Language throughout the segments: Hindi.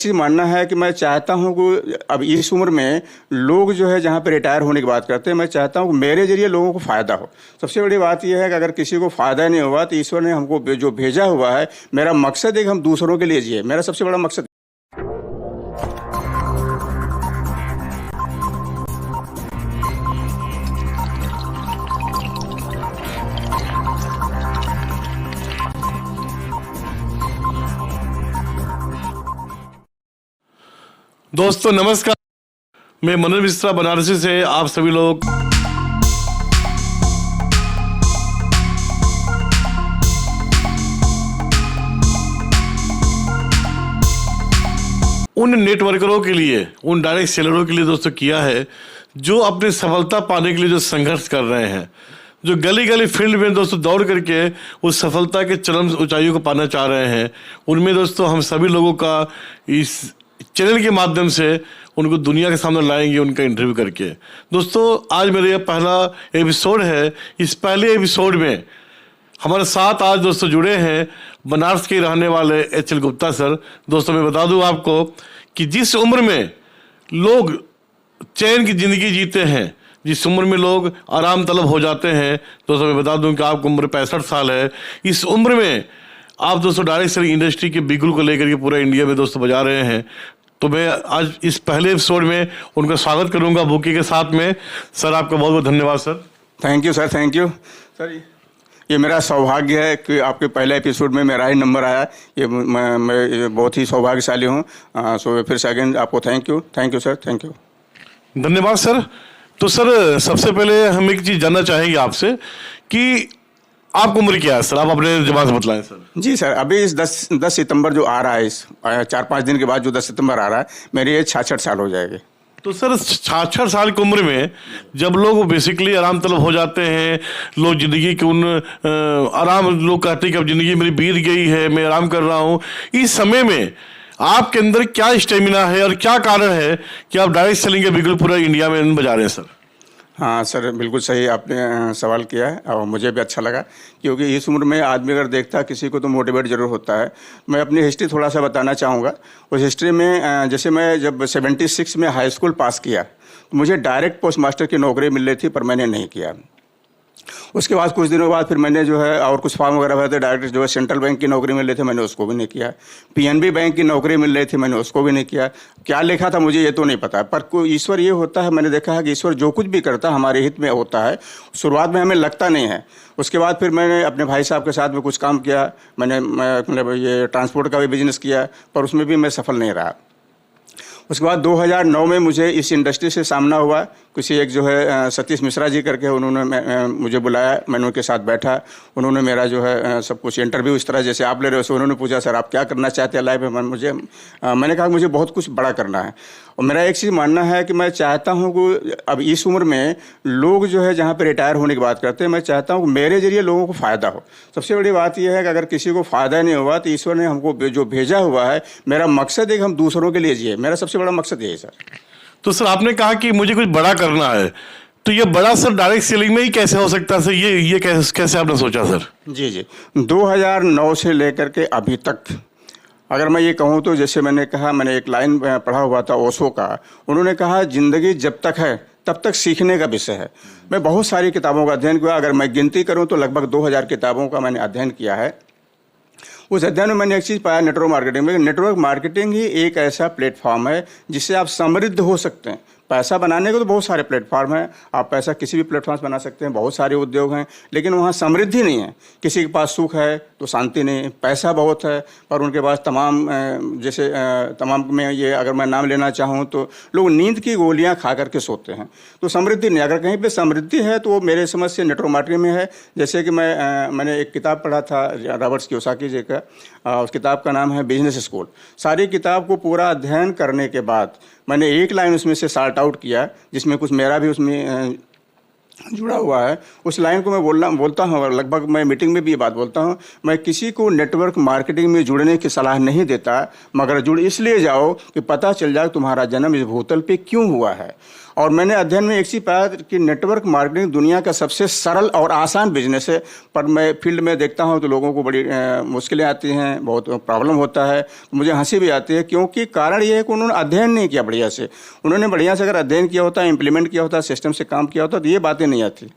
चीज़ मानना है कि मैं चाहता हूं कि अब इस उम्र में लोग जो है जहां पे रिटायर होने की बात करते हैं, मैं चाहता हूं कि मेरे जरिए लोगों को फ़ायदा हो। सबसे बड़ी बात यह है कि अगर किसी को फ़ायदा नहीं हुआ तो ईश्वर ने हमको जो भेजा हुआ है, मेरा मकसद है कि हम दूसरों के लिए जिए। मेरा सबसे बड़ा मकसद। दोस्तों नमस्कार, मैं मनोज मिश्रा बनारसी से आप सभी लोग उन नेटवर्करों के लिए, उन डायरेक्ट सेलरों के लिए दोस्तों किया है जो अपनी सफलता पाने के लिए जो संघर्ष कर रहे हैं, जो गली गली फील्ड में दोस्तों दौड़ करके उस सफलता के चरम ऊंचाइयों को पाना चाह रहे हैं। उनमें दोस्तों हम सभी लोगों का इस चैनल के माध्यम से उनको दुनिया के सामने लाएंगे, उनका इंटरव्यू करके। दोस्तों आज मेरा यह पहला एपिसोड है। इस पहले एपिसोड में हमारे साथ आज दोस्तों जुड़े हैं बनारस के रहने वाले एच.एल. गुप्ता सर। दोस्तों मैं बता दूं आपको कि जिस उम्र में लोग चैन की ज़िंदगी जीते हैं, जिस उम्र में लोग आराम तलब हो जाते हैं, दोस्तों मैं बता दूं कि आपकी उम्र 65 साल है। इस उम्र में आप दोस्तों डायरेक्ट सेलिंग इंडस्ट्री के बिगुल को लेकर के पूरा इंडिया में दोस्तों बजा रहे हैं। तो मैं आज इस पहले एपिसोड में उनका स्वागत करूंगा बुके के साथ में। सर आपका बहुत बहुत धन्यवाद sir. Thank you sir, thank you sir. ये मेरा सौभाग्य है कि आपके पहले एपिसोड में मेरा ही नंबर आया। ये मैं बहुत ही सौभाग्यशाली हूँ। सो फिर से अगेन आपको thank you sir, thank you. धन्यवाद सर। तो सर सबसे पहले हम एक चीज़ जानना चाहेंगे आपसे कि आपको उम्र क्या है सर, आप अपने जवाब से बतलाएं सर। जी सर, अभी इस 10 सितंबर जो आ रहा है, इस 4-5 दिन के बाद जो 10 सितंबर आ रहा है, मेरी एज 66 साल हो जाएगी। तो सर 66 साल की उम्र में जब लोग बेसिकली आराम तलब हो जाते हैं, लोग ज़िंदगी के उन लोग कहते हैं कि अब ज़िंदगी मेरी बीत गई है, मैं आराम कर रहा हूँ, इस समय में आपके अंदर क्या स्टेमिना है और क्या कारण है कि आप डायरेक्ट सेलिंग के बिल्कुल पूरा इंडिया में बजा रहे हैं सर? हाँ सर, बिल्कुल सही आपने सवाल किया है और मुझे भी अच्छा लगा, क्योंकि इस उम्र में आदमी अगर देखता है किसी को तो मोटिवेट जरूर होता है। मैं अपनी हिस्ट्री थोड़ा सा बताना चाहूँगा। उस हिस्ट्री में जैसे मैं जब 76 में हाई स्कूल पास किया, तो मुझे डायरेक्ट पोस्ट मास्टर की नौकरी मिल रही थी, पर मैंने नहीं किया। उसके बाद कुछ दिनों बाद फिर मैंने जो है और कुछ फॉर्म वगैरह भरे थे, डायरेक्ट जो है सेंट्रल बैंक की नौकरी मिल रही थी, मैंने उसको भी नहीं किया। पीएनबी बैंक की नौकरी मिल रही थी, मैंने उसको भी नहीं किया। क्या लिखा था मुझे ये तो नहीं पता, पर कोई ईश्वर ये होता है, मैंने देखा है कि ईश्वर जो कुछ भी करता है हमारे हित में होता है। शुरुआत में हमें लगता नहीं है। उसके बाद फिर मैंने अपने भाई साहब के साथ में कुछ काम किया। मैंने मतलब ये ट्रांसपोर्ट का भी बिजनेस किया, पर उसमें भी मैं सफल नहीं रहा। उसके बाद 2009 में मुझे इस इंडस्ट्री से सामना हुआ। किसी एक जो है सतीश मिश्रा जी करके, उन्होंने मुझे बुलाया, मैंने उनके साथ बैठा। उन्होंने मेरा जो है सब कुछ इंटरव्यू इस तरह जैसे आप ले रहे हो, उन्होंने पूछा सर आप क्या करना चाहते हैं लाइफ में। मैंने कहा मुझे बहुत कुछ बड़ा करना है। और मेरा एक चीज़ मानना है कि मैं चाहता हूं कि अब इस उम्र में लोग जो है जहां पे रिटायर होने की बात करते हैं, मैं चाहता हूं कि मेरे जरिए लोगों को फ़ायदा हो। सबसे बड़ी बात यह है कि अगर किसी को फ़ायदा नहीं हुआ तो ईश्वर ने हमको जो भेजा हुआ है, मेरा मकसद है कि हम दूसरों के लिए जिए। मेरा सबसे बड़ा मकसद यही है सर। तो सर आपने कहा कि मुझे कुछ बड़ा करना है, तो ये बड़ा सर डायरेक्ट सेलिंग में ही कैसे हो सकता है सर? ये कैसे आपने सोचा सर? जी 2009 से लेकर के अभी तक अगर मैं ये कहूँ तो जैसे मैंने कहा, मैंने एक लाइन पढ़ा हुआ था ओशो का। उन्होंने कहा ज़िंदगी जब तक है तब तक सीखने का विषय है। मैं बहुत सारी किताबों का अध्ययन किया। अगर मैं गिनती करूँ तो लगभग 2000 किताबों का मैंने अध्ययन किया है। उस अध्ययन में मैंने एक चीज़ पाया नेटवर्क मार्केटिंग में। नेटवर्क मार्केटिंग ही एक ऐसा प्लेटफॉर्म है जिससे आप समृद्ध हो सकते हैं। पैसा बनाने को तो बहुत सारे प्लेटफॉर्म हैं, आप पैसा किसी भी प्लेटफॉर्म से बना सकते हैं, बहुत सारे उद्योग हैं, लेकिन वहाँ समृद्धि नहीं है। किसी के पास सुख है तो शांति नहीं, पैसा बहुत है पर उनके पास तमाम जैसे तमाम में ये अगर मैं नाम लेना चाहूँ तो लोग नींद की गोलियाँ खा करके सोते हैं, तो समृद्धि नहीं। अगर कहीं पे समृद्धि है तो वो मेरे समझ से नेटवर्क मार्केटिंग में है। जैसे कि मैंने एक किताब पढ़ा था रॉबर्ट कियोसाकी जी का, उस किताब का नाम है बिजनेस स्कूल। सारी किताब को पूरा अध्ययन करने के बाद मैंने एक लाइन उसमें से सॉर्ट आउट किया, जिसमें कुछ मेरा भी उसमें जुड़ा हुआ है। उस लाइन को मैं बोलता हूँ, और लगभग मैं मीटिंग में भी ये बात बोलता हूँ। मैं किसी को नेटवर्क मार्केटिंग में जुड़ने की सलाह नहीं देता, मगर जुड़ इसलिए जाओ कि पता चल जाए तुम्हारा जन्म इस भूतल पे क्यों हुआ है। और मैंने अध्ययन में एक चीज़ पाया कि नेटवर्क मार्केटिंग दुनिया का सबसे सरल और आसान बिजनेस है, पर मैं फील्ड में देखता हूँ तो लोगों को बड़ी मुश्किलें आती हैं, बहुत प्रॉब्लम होता है, मुझे हंसी भी आती है, क्योंकि कारण ये है कि उन्होंने अध्ययन नहीं किया बढ़िया से। उन्होंने बढ़िया से अगर अध्ययन किया होता, इम्प्लीमेंट किया होता, सिस्टम से काम किया होता तो ये बातें नहीं आती।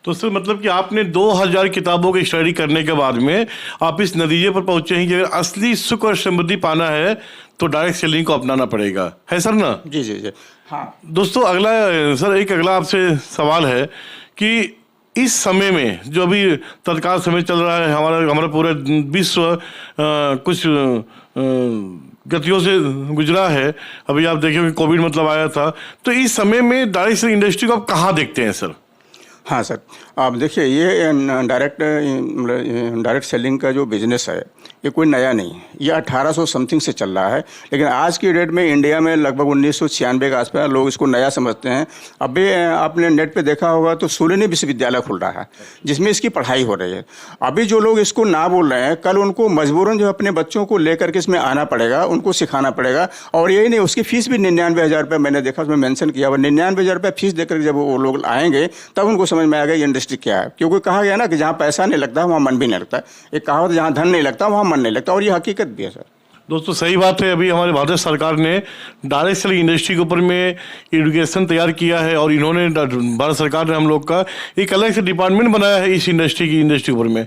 तो सर मतलब कि आपने 2000 किताबों की स्टडी करने के बाद में आप इस नतीजे पर पहुंचे हैं कि अगर असली सुख और समृद्धि पाना है तो डायरेक्ट सेलिंग को अपनाना पड़ेगा, है सर ना? जी जी जी हाँ। दोस्तों अगला आपसे सवाल है कि इस समय में जो अभी तत्काल समय चल रहा है, हमारा पूरा विश्व कुछ गतियों से गुजरा है। अभी आप देखिए कि कोविड मतलब आया था, तो इस समय में डायरेक्ट सेलिंग इंडस्ट्री को आप कहाँ देखते हैं सर? हाँ सर, आप देखिए ये डायरेक्ट सेलिंग का जो बिज़नेस है ये कोई नया नहीं है, ये 1800 समथिंग से चल रहा है, लेकिन आज की डेट में इंडिया में लगभग 1996 के आसपास लोग इसको नया समझते हैं। अभी आपने नेट पे देखा होगा तो सूर्यनी विश्वविद्यालय खुल रहा है जिसमें इसकी पढ़ाई हो रही है। अभी जो लोग इसको ना बोल रहे हैं, कल उनको मजबूरन जो अपने बच्चों को लेकर के इसमें आना पड़ेगा, उनको सिखाना पड़ेगा। और यही नहीं, उसकी फीस भी 99,000 रुपये मैंने देखा, उसमें मेंशन किया हुआ 99,000 रुपये फीस देकर जब वो लोग आएंगे तब उनको समझ में आ गया ये इंडस्ट्री क्या है। क्योंकि कहा गया ना कि जहाँ पैसा नहीं लगता वहाँ मन भी नहीं लगता। एक कहावत, जहाँ धन नहीं लगता वहाँ मन नहीं लगता, और ये हकीकत भी है सर। दोस्तों सही बात है। अभी हमारे भारत सरकार ने डायरेक्ट सेलिंग इंडस्ट्री के ऊपर में एजुकेशन तैयार किया है और इन्होंने भारत सरकार ने हम लोग का एक अलग से डिपार्टमेंट बनाया है इस इंडस्ट्री के ऊपर में।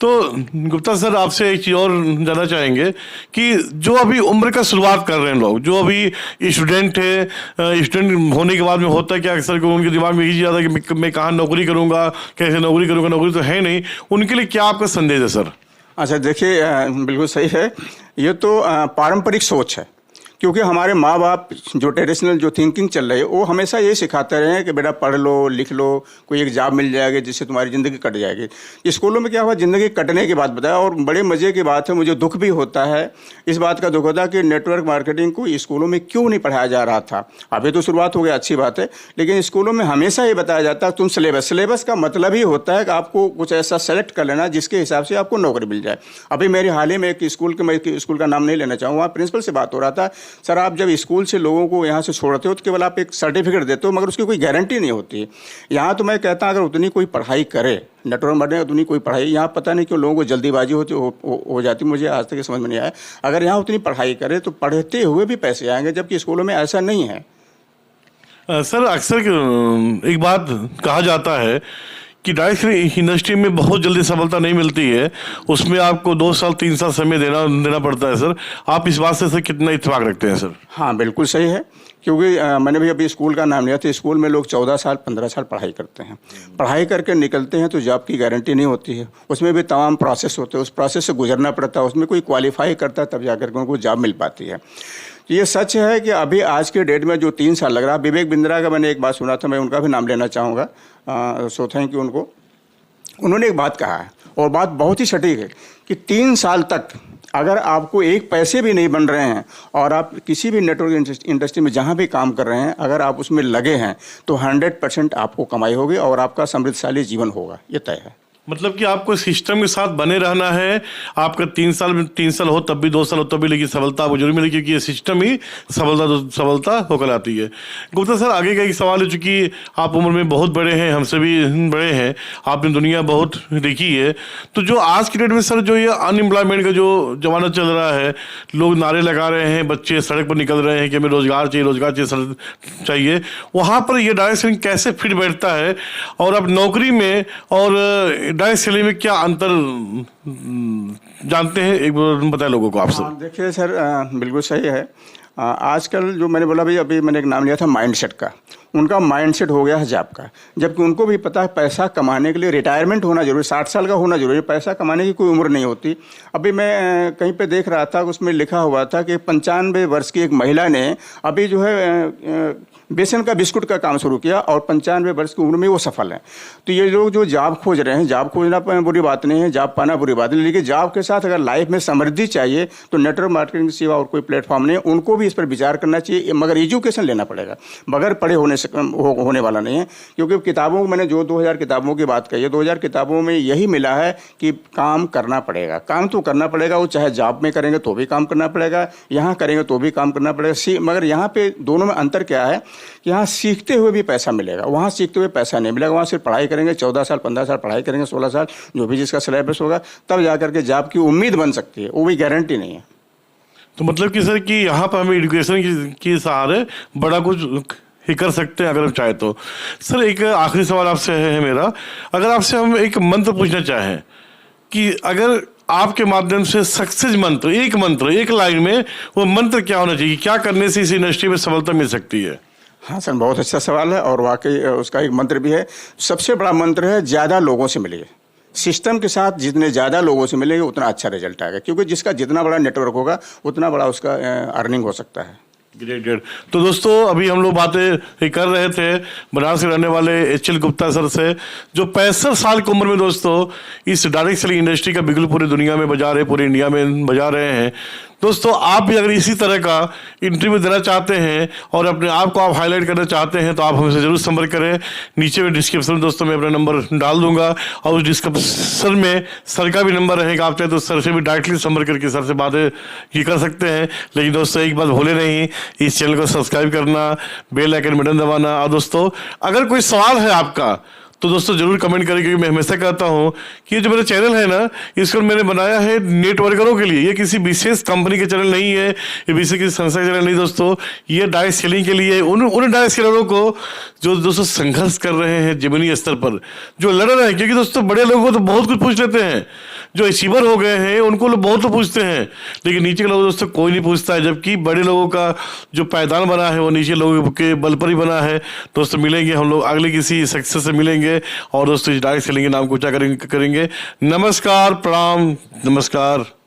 तो गुप्ता सर आपसे एक चीज़ और जानना चाहेंगे कि जो अभी उम्र का शुरुआत कर रहे हैं लोग, जो अभी स्टूडेंट है, स्टूडेंट होने के बाद में होता है कि अक्सर को उनके दिमाग में यही आता है कि मैं कहाँ नौकरी करूँगा, कैसे नौकरी करूँगा, नौकरी तो है नहीं, उनके लिए क्या आपका संदेश है सर? अच्छा देखिए, बिल्कुल सही है, ये तो पारंपरिक सोच है। क्योंकि हमारे माँ बाप जो ट्रेडिशनल जो थिंकिंग चल रही है वो हमेशा ये सिखाते रहे हैं कि बेटा पढ़ लो, लिख लो, कोई एक जॉब मिल जाएगी जिससे तुम्हारी ज़िंदगी कट जाएगी। स्कूलों में क्या हुआ, ज़िंदगी कटने की बात बताया, और बड़े मज़े की बात है, मुझे दुख भी होता है, इस बात का दुख होता है कि नेटवर्क मार्केटिंग को स्कूलों में क्यों नहीं पढ़ाया जा रहा था। अभी तो शुरुआत हो गया, अच्छी बात है, लेकिन स्कूलों में हमेशा ये बताया जाता है तुम सिलेबस का मतलब ही होता है कि आपको कुछ ऐसा सेलेक्ट कर लेना जिसके हिसाब से आपको नौकरी मिल जाए। अभी मेरे हाल ही में एक स्कूल के, मैं स्कूल का नाम नहीं लेना चाहूँगा, प्रिंसिपल से बात हो रहा था, सर आप जब स्कूल से लोगों को यहाँ से छोड़ते हो तो केवल आप एक सर्टिफिकेट देते हो, मगर उसकी कोई गारंटी नहीं होती। यहाँ तो मैं कहता हूँ अगर उतनी कोई पढ़ाई करे, नेटवर्क मार्केटिंग उतनी कोई पढ़ाई, यहाँ पता नहीं क्यों लोगों को जल्दीबाजी हो जाती, मुझे आज तक समझ में नहीं आया। अगर यहाँ उतनी पढ़ाई करे तो पढ़ते हुए भी पैसे आएंगे, जबकि स्कूलों में ऐसा नहीं है। सर अक्सर एक बात कहा जाता है कि डायरेक्ट इंडस्ट्री में बहुत जल्दी सफलता नहीं मिलती है, उसमें आपको 2 साल 3 साल समय देना पड़ता है। सर आप इस बात से सर कितना इत्तेफाक रखते हैं सर? हाँ बिल्कुल सही है, क्योंकि मैंने भी अभी स्कूल का नाम लिया था, स्कूल में लोग 14 साल 15 साल पढ़ाई करते हैं, पढ़ाई करके निकलते हैं तो जॉब की गारंटी नहीं होती है, उसमें भी तमाम प्रोसेस होते हैं, उस प्रोसेस से गुजरना पड़ता है, उसमें कोई क्वालिफाई करता है तब जाकर के उनको जॉब मिल पाती है। ये सच है कि अभी आज के डेट में जो 3 साल लग रहा है, विवेक बिंद्रा का मैंने एक बात सुना था, मैं उनका भी नाम लेना चाहूँगा, सो थैंक यू उनको। उन्होंने एक बात कहा है और बात बहुत ही सटीक है कि 3 साल तक अगर आपको एक पैसे भी नहीं बन रहे हैं और आप किसी भी नेटवर्क इंडस्ट्री में जहाँ भी काम कर रहे हैं, अगर आप उसमें लगे हैं तो 100% आपको कमाई होगी और आपका समृद्धशाली जीवन होगा, ये तय है। मतलब कि आपको सिस्टम के साथ बने रहना है, आपका 3 साल हो तब भी, 2 साल हो तब भी, लेकिन सफलता आपको जरूर मिलेगी, क्योंकि ये सिस्टम ही सफलता होकर आती है। गुप्ता सर आगे का एक सवाल है, चूंकि आप उम्र में बहुत बड़े हैं, हमसे भी बड़े हैं, आपने दुनिया बहुत देखी है, तो जो आज की डेट में सर जो ये अनएम्प्लॉयमेंट का जो जमाना चल रहा है, लोग नारे लगा रहे हैं, बच्चे सड़क पर निकल रहे हैं कि हमें रोजगार चाहिए, वहाँ पर ये डायरेक्ट सेलिंग कैसे फिट बैठता है, और अब नौकरी में और डायरेक्ट सेलिंग में क्या अंतर जानते हैं, एक बार बताएं लोगों को आप सब। देखिए सर, बिल्कुल सही है। आजकल जो मैंने बोला भाई, अभी मैंने एक नाम लिया था माइंडसेट का, उनका माइंडसेट हो गया है जॉब का, जबकि उनको भी पता है पैसा कमाने के लिए रिटायरमेंट होना जरूरी, 60 साल का होना जरूरी, पैसा कमाने की कोई उम्र नहीं होती। अभी मैं कहीं पे देख रहा था, उसमें लिखा हुआ था कि 95 वर्ष की एक महिला ने अभी जो है बेसन का बिस्कुट का काम शुरू किया और 95 वर्ष की उम्र में वो सफल है। तो ये लोग जो जॉब खोज रहे हैं, जॉब खोजना बुरी बात नहीं है, जॉब पाना बुरी बात नहीं, लेकिन जॉब के साथ अगर लाइफ में समृद्धि चाहिए तो नेटवर्क मार्केटिंग के सिवा और कोई प्लेटफॉर्म नहीं, उनको भी इस पर विचार करना चाहिए, मगर एजुकेशन लेना पड़ेगा, बगैर पढ़े होने होने वाला नहीं है, क्योंकि किताबों मैंने जो 2000 किताबों की बात कही है, 2000 किताबों में यही मिला है कि काम करना पड़ेगा, काम तो करना पड़ेगा, वो चाहे जॉब में करेंगे तो भी काम करना पड़ेगा, यहाँ करेंगे तो भी काम करना पड़ेगा। मगर यहाँ पे दोनों में अंतर क्या है कि यहाँ सीखते हुए भी पैसा मिलेगा, वहाँ सीखते हुए पैसा नहीं मिलेगा। वहाँ सिर्फ पढ़ाई करेंगे, 14 साल 15 साल पढ़ाई करेंगे, 16 साल जो भी जिसका सिलेबस होगा, तब जा करके जॉब की उम्मीद बन सकती है, वो भी गारंटी नहीं है। तो मतलब कि सर कि यहाँ पर हमें एजुकेशन की सहारे बड़ा कुछ ही कर सकते हैं अगर हम चाहे तो। सर एक आखिरी सवाल आपसे है मेरा, अगर आपसे हम एक मंत्र पूछना चाहें कि अगर आपके माध्यम से सक्सेस मंत्र, एक लाइन में वो मंत्र क्या होना चाहिए, क्या करने से इस इंडस्ट्री में सफलता मिल सकती है? हाँ सर, बहुत अच्छा सवाल है और वाकई उसका एक मंत्र भी है। सबसे बड़ा मंत्र है ज़्यादा लोगों से मिलिए। सिस्टम के साथ जितने ज़्यादा लोगों से मिलेंगे उतना अच्छा रिजल्ट आएगा, क्योंकि जिसका जितना बड़ा नेटवर्क होगा उतना बड़ा उसका अर्निंग हो सकता है। ग्रेट। तो दोस्तों अभी हम लोग बातें कर रहे थे बनारस के रहने वाले एच.एल. गुप्ता सर से, जो 65 साल की उम्र में दोस्तों इस डायरेक्ट सेलिंग इंडस्ट्री का बिगुल पूरी दुनिया में बजा रहे, पूरी इंडिया में बजा रहे हैं। दोस्तों आप भी अगर इसी तरह का इंटरव्यू देना चाहते हैं और अपने आप को आप हाईलाइट करना चाहते हैं तो आप हमसे जरूर संपर्क करें। नीचे में डिस्क्रिप्शन में दोस्तों मैं अपना नंबर डाल दूंगा और उस डिस्क्रिप्शन में सर का भी नंबर रहेगा। आप चाहे तो सर से भी डायरेक्टली संपर्क करके सर से बातें ये कर सकते हैं। लेकिन दोस्तों एक बात भूले नहीं, इस चैनल को सब्सक्राइब करना, बेल आइकन बटन दबाना। और दोस्तों अगर कोई सवाल है आपका तो दोस्तों जरूर कमेंट करें, क्योंकि मैं हमेशा कहता हूं कि ये जो मेरा चैनल है ना, इसको मैंने बनाया है नेटवर्करों के लिए। ये किसी विशेष कंपनी के चैनल नहीं है, ये विशेष किसी संस्था के चैनल नहीं दोस्तों, ये डायरेक्ट सेलिंग के लिए उन डायरेक्ट सेलरों को जो दोस्तों संघर्ष कर रहे हैं जमीनी स्तर पर, जो लड़ रहे हैं। क्योंकि दोस्तों बड़े लोगों को तो बहुत कुछ पूछ लेते हैं, जो अचीवर हो गए हैं उनको लोग बहुत तो पूछते हैं, लेकिन नीचे के लोग दोस्तों कोई नहीं पूछता है। जबकि बड़े लोगों का जो पायदान बना है वो नीचे लोगों के बल पर ही बना है। दोस्तों मिलेंगे हम लोग अगले किसी सक्सेस से मिलेंगे और दोस्तों डायरेक्ट सेलिंग के नाम को ऊंचा करेंगे। नमस्कार, प्रणाम, नमस्कार।